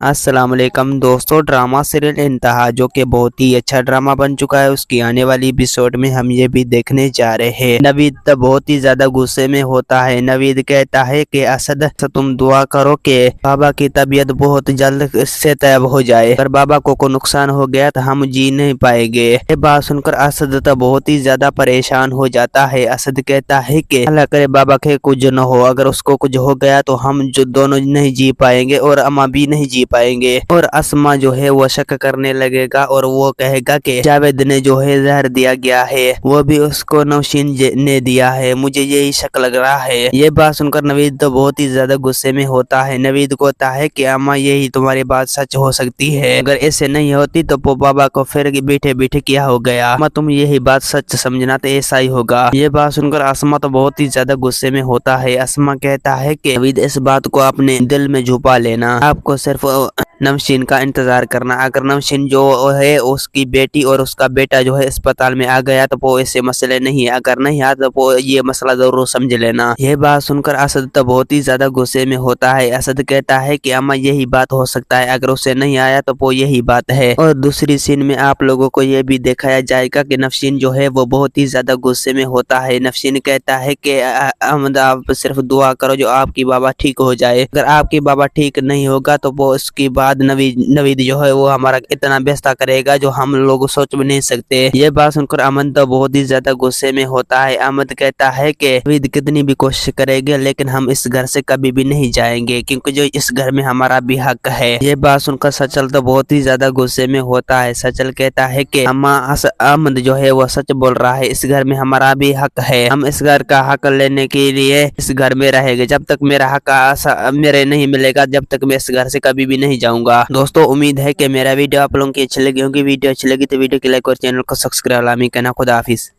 السلام علیکم دوستو، ڈرامہ سیریل انتہا جو کہ بہت ہی اچھا ڈرامہ بن چکا ہے، اس کی آنے والی ایپیسوڈ میں ہم یہ بھی دیکھنے جا رہے ہیں۔ نوید تو بہت ہی زیادہ غصے میں ہوتا ہے۔ نوید کہتا ہے کہ اسد تم دعا کرو کہ بابا کی طبیعت بہت جلد سے طیب ہو جائے، اگر بابا کو نقصان ہو گیا تو ہم جی نہیں پائیں گے۔ یہ بات سن کر اسد تو بہت ہی زیادہ پریشان ہو جاتا ہے۔ اسد کہتا ہے کہ اللہ کرے بابا کے کچھ نہ ہو، اگر اس کو کچھ ہو گیا تو ہم جو دونوں نہیں جی پائیں گے اور اماں بھی نہیں جی پائیں گے۔ اور اسما جو ہے وہ شک کرنے لگے گا اور وہ کہے گا کہ جاوید نے جو ہے زہر دیا گیا ہے، وہ بھی اس کو نوشین نے دیا ہے، مجھے یہی شک لگ رہا ہے۔ یہ بات سن کر نوید تو بہت ہی زیادہ غصے میں ہوتا ہے۔ نوید کو ہوتا ہے کہ اماں یہی تمہاری بات سچ ہو سکتی ہے، اگر ایسے نہیں ہوتی تو بابا کو پھر بیٹھے بیٹھے کیا ہو گیا، اماں تم یہی بات سچ سمجھنا تو ایسا ہی ہوگا۔ یہ بات سن کر اسما تو بہت ہی زیادہ غصے میں ہوتا ہے۔ اسما کہتا ہے کہ نوید اس بات کو اپنے دل میں چھپا لینا، آپ کو صرف نوشین کا انتظار کرنا، اگر نوشین جو ہے اس کی بیٹی اور اس کا بیٹا جو ہے اسپتال میں آ گیا تو وہ ایسے مسئلے نہیں، اگر نہیں آتا تو وہ یہ مسئلہ ضرور سمجھ لینا۔ یہ بات سن کر اسد تو بہت ہی زیادہ غصے میں ہوتا ہے۔ اسد کہتا ہے کہ اماں یہی بات ہو سکتا ہے، اگر اسے نہیں آیا تو وہ یہی بات ہے۔ اور دوسری سین میں آپ لوگوں کو یہ بھی دکھایا جائے گا کہ نوشین جو ہے وہ بہت ہی زیادہ غصے میں ہوتا ہے۔ نوشین کہتا ہے کہ احمد آپ صرف دعا کرو جو آپ کی بابا ٹھیک ہو جائے، اگر آپ کی بابا ٹھیک نہیں ہوگا تو وہ اس کی بعد نوید جو ہے وہ ہمارا اتنا بیستہ کرے گا جو ہم لوگ سوچ بھی نہیں سکتے۔ یہ بات سن کر امن تو بہت ہی زیادہ غصے میں ہوتا ہے۔ احمد کہتا ہے کہ نوید کتنی بھی کوشش کرے گا لیکن ہم اس گھر سے کبھی بھی نہیں جائیں گے، کیونکہ جو اس گھر میں ہمارا بھی حق ہے۔ یہ بات سن کر سچل تو بہت ہی زیادہ غصے میں ہوتا ہے۔ سچل کہتا ہے کہ احمد جو ہے وہ سچ بول رہا ہے، اس گھر میں ہمارا بھی حق ہے، ہم اس گھر کا حق لینے کے لیے اس گھر میں رہیں گے، جب تک میرا حق میرے نہیں ملے گا جب تک میں اس گھر سے کبھی بھی نہیں جاؤں گا۔ دوستو امید ہے کہ میرا ویڈیو آپ لوگوں کی اچھی لگی ہوگی۔ ویڈیو اچھی لگی تو ویڈیو کو لائک اور چینل کو سبسکرائب لازمی کرنا۔ خدا حافظ۔